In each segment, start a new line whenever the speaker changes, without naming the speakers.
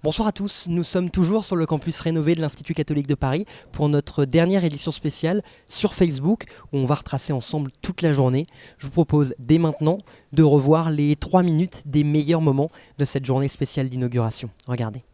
Bonsoir à tous, nous sommes toujours sur le campus rénové de l'Institut catholique de Paris pour notre dernière édition spéciale sur Facebook où on va retracer ensemble toute la journée. Je vous propose dès maintenant de revoir les 3 minutes des meilleurs moments de cette journée spéciale d'inauguration. Regardez.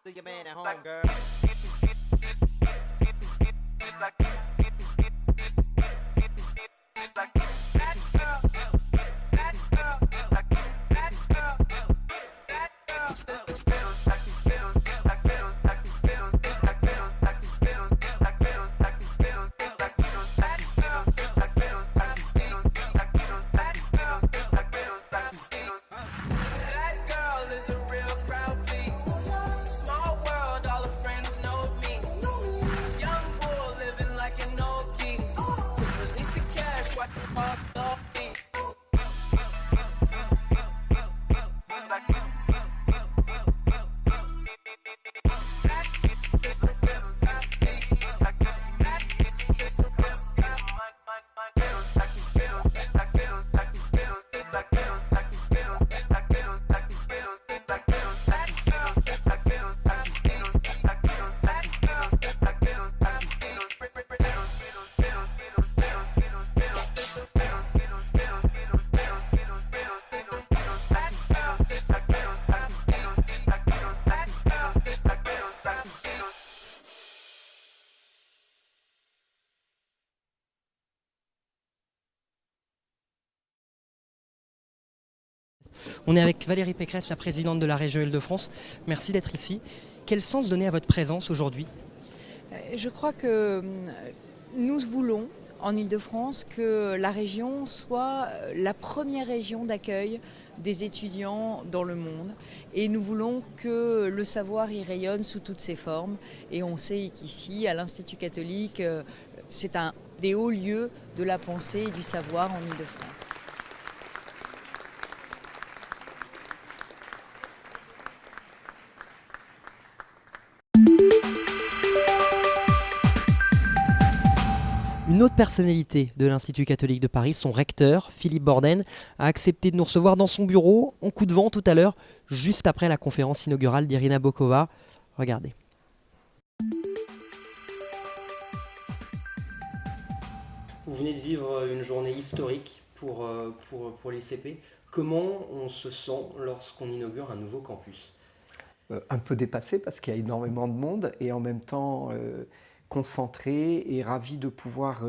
Do your man at home, girl.
On est avec Valérie Pécresse, la présidente de la région Île-de-France. Merci d'être ici. Quel sens donner à votre présence aujourd'hui ?
Je crois que nous voulons, en Île-de-France, que la région soit la première région d'accueil des étudiants dans le monde. Et nous voulons que le savoir y rayonne sous toutes ses formes. Et on sait qu'ici, à l'Institut catholique, c'est un des hauts lieux de la pensée et du savoir en Île-de-France.
Une autre personnalité de l'Institut catholique de Paris, son recteur, Philippe Borden, a accepté de nous recevoir dans son bureau en coup de vent tout à l'heure, juste après la conférence inaugurale d'Irina Bokova. Regardez. Vous venez de vivre une journée historique pour l'ICP. Comment on se sent lorsqu'on inaugure un nouveau campus ?
Un peu dépassé parce qu'il y a énormément de monde et en même temps concentré et ravi de pouvoir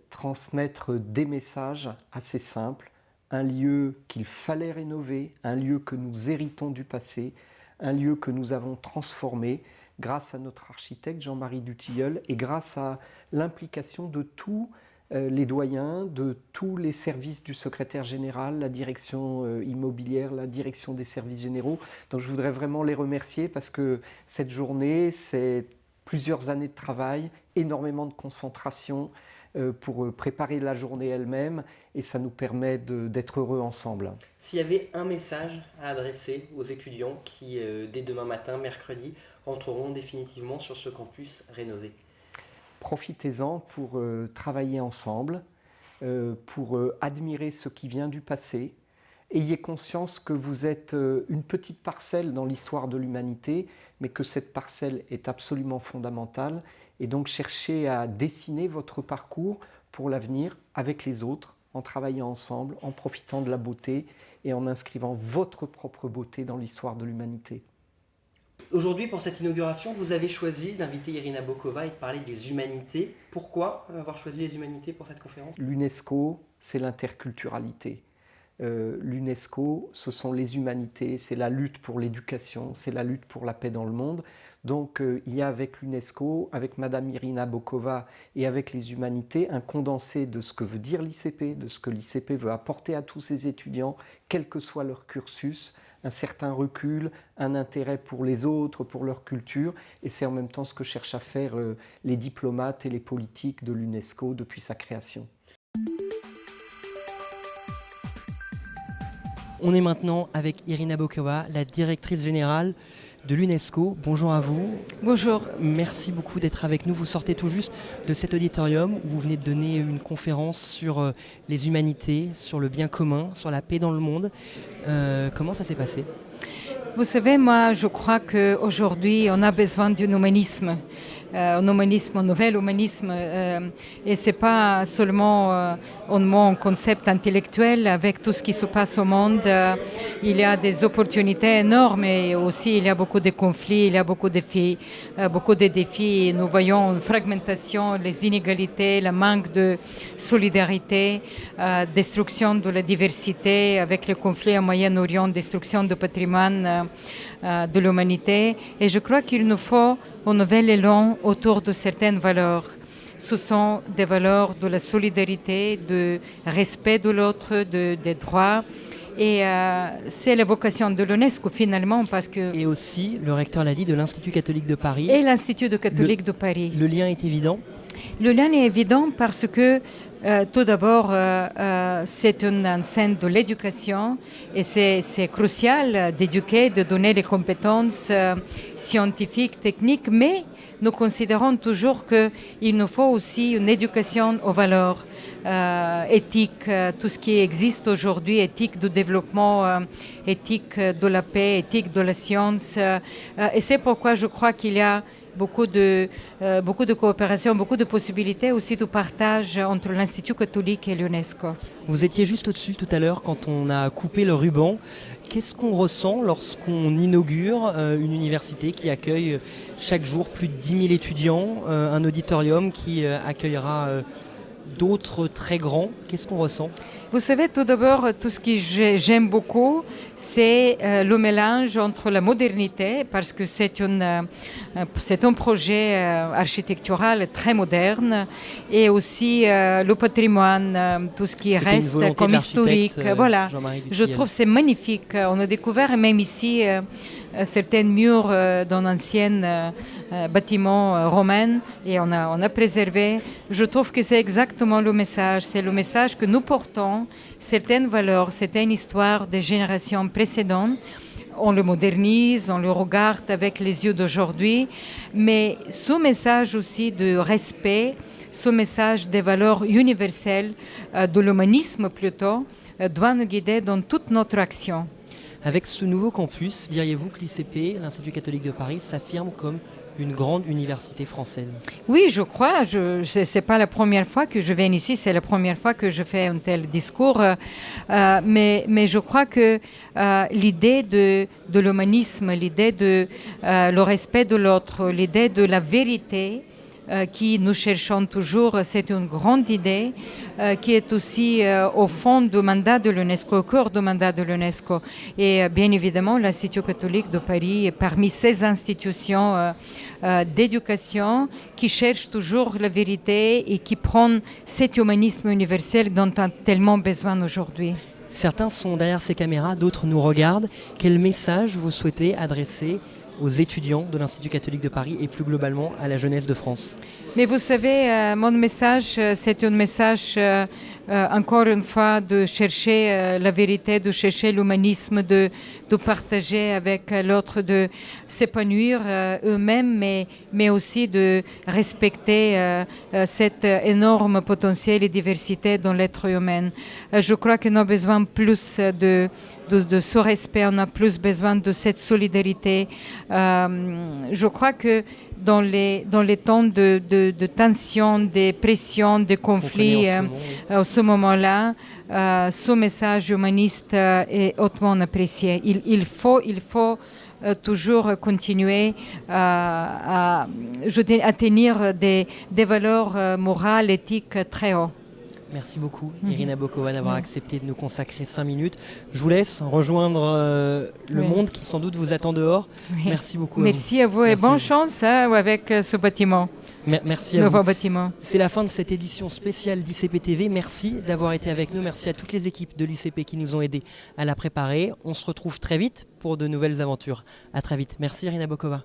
transmettre des messages assez simples. Un lieu qu'il fallait rénover, un lieu que nous héritons du passé, un lieu que nous avons transformé grâce à notre architecte Jean-Marie Dutilleul et grâce à l'implication de tous les doyens, de tous les services du secrétaire général, la direction immobilière, la direction des services généraux. Donc je voudrais vraiment les remercier parce que cette journée, c'est plusieurs années de travail, énormément de concentration pour préparer la journée elle-même et ça nous permet d'être heureux ensemble.
S'il y avait un message à adresser aux étudiants qui, dès demain matin, mercredi, entreront définitivement sur ce campus rénové.
Profitez-en pour travailler ensemble, pour admirer ce qui vient du passé ayez conscience que vous êtes une petite parcelle dans l'histoire de l'humanité, mais que cette parcelle est absolument fondamentale. Et donc cherchez à dessiner votre parcours pour l'avenir avec les autres, en travaillant ensemble, en profitant de la beauté et en inscrivant votre propre beauté dans l'histoire de l'humanité.
Aujourd'hui, pour cette inauguration, vous avez choisi d'inviter Irina Bokova et de parler des humanités. Pourquoi avoir choisi les humanités pour cette conférence ?
L'UNESCO, c'est l'interculturalité. L'UNESCO, ce sont les humanités, c'est la lutte pour l'éducation, c'est la lutte pour la paix dans le monde. Donc il y a avec l'UNESCO, avec Madame Irina Bokova et avec les humanités, un condensé de ce que veut dire l'ICP, de ce que l'ICP veut apporter à tous ses étudiants, quel que soit leur cursus, un certain recul, un intérêt pour les autres, pour leur culture, et c'est en même temps ce que cherchent à faire les diplomates et les politiques de l'UNESCO depuis sa création.
On est maintenant avec Irina Bokova, la directrice générale de l'UNESCO. Bonjour à vous.
Bonjour.
Merci beaucoup d'être avec nous. Vous sortez tout juste de cet auditorium où vous venez de donner une conférence sur les humanités, sur le bien commun, sur la paix dans le monde. Comment ça s'est passé ?
Vous savez, moi, je crois qu'aujourd'hui, on a besoin d'un humanisme. Un nouvel humanisme. Et ce n'est pas seulement un concept intellectuel avec tout ce qui se passe au monde. Il y a des opportunités énormes et aussi il y a beaucoup de conflits, il y a beaucoup de défis. Nous voyons une fragmentation, les inégalités, le manque de solidarité, destruction de la diversité avec les conflits au Moyen-Orient, destruction du patrimoine de l'humanité. Et je crois qu'il nous faut un nouvel élan autour de certaines valeurs. Ce sont des valeurs de la solidarité, du respect de l'autre, des droits. Et c'est la vocation de l'UNESCO finalement parce que...
Et aussi, le recteur l'a dit, de l'Institut catholique de Paris.
Et l'Institut catholique de Paris.
Le lien est évident ?
Le lien est évident parce que tout d'abord, c'est une scène de l'éducation et c'est crucial d'éduquer, de donner les compétences scientifiques, techniques, mais nous considérons toujours qu'il nous faut aussi une éducation aux valeurs éthiques, tout ce qui existe aujourd'hui, éthique du développement, éthique de la paix, éthique de la science. Et c'est pourquoi je crois qu'il y a beaucoup de coopération, beaucoup de possibilités aussi de partage entre l'Institut catholique et l'UNESCO.
Vous étiez juste au-dessus tout à l'heure quand on a coupé le ruban. Qu'est-ce qu'on ressent lorsqu'on inaugure une université qui accueille chaque jour plus de 10 000 étudiants, un auditorium qui accueillera d'autres très grands? Qu'est-ce qu'on ressent?
Vous savez, tout d'abord, tout ce que j'aime beaucoup, c'est le mélange entre la modernité, parce que c'est un projet architectural très moderne, et aussi le patrimoine, tout ce qui reste comme historique. Voilà, je trouve que c'est magnifique. On a découvert même ici certains murs d'un ancien bâtiment romain et on a préservé. Je trouve que c'est exactement le message. C'est le message que nous portons, certaines valeurs, certaines histoires des générations précédentes. On le modernise, on le regarde avec les yeux d'aujourd'hui, mais ce message aussi de respect, ce message des valeurs universelles, de l'humanisme plutôt, doit nous guider dans toute notre action.
Avec ce nouveau campus, diriez-vous que l'ICP, l'Institut catholique de Paris, s'affirme comme une grande université française?
Oui, je crois. Ce n'est pas la première fois que je viens ici, c'est la première fois que je fais un tel discours. Mais je crois que l'idée de l'humanisme, l'idée de le respect de l'autre, l'idée de la vérité, qui nous cherchons toujours, c'est une grande idée qui est aussi au fond du mandat de l'UNESCO, au cœur du mandat de l'UNESCO. Et bien évidemment, l'Institut catholique de Paris est parmi ces institutions d'éducation qui cherchent toujours la vérité et qui prennent cet humanisme universel dont on a tellement besoin aujourd'hui.
Certains sont derrière ces caméras, d'autres nous regardent. Quel message vous souhaitez adresser aux étudiants de l'Institut catholique de Paris et plus globalement à la jeunesse de France?
Mais vous savez, mon message, c'est un message, encore une fois, de chercher la vérité, de chercher l'humanisme, de partager avec l'autre, de s'épanouir eux-mêmes, mais aussi de respecter cet énorme potentiel et diversité dans l'être humain. Je crois qu'on a besoin plus de ce respect, on a plus besoin de cette solidarité. Je crois que dans les temps de tension, de pression, de conflits, à ce moment-là, ce message humaniste est hautement apprécié. Il faut toujours continuer à tenir des valeurs morales, éthiques très hautes.
Merci beaucoup, Irina Bokova, d'avoir accepté de nous consacrer 5 minutes. Je vous laisse rejoindre le monde qui sans doute vous attend dehors. Oui. Merci beaucoup.
Merci à vous et bonne chance avec ce bâtiment.
Merci à
nouveau
vous.
Bâtiment.
C'est la fin de cette édition spéciale d'ICP TV. Merci d'avoir été avec nous. Merci à toutes les équipes de l'ICP qui nous ont aidés à la préparer. On se retrouve très vite pour de nouvelles aventures. À très vite. Merci Irina Bokova.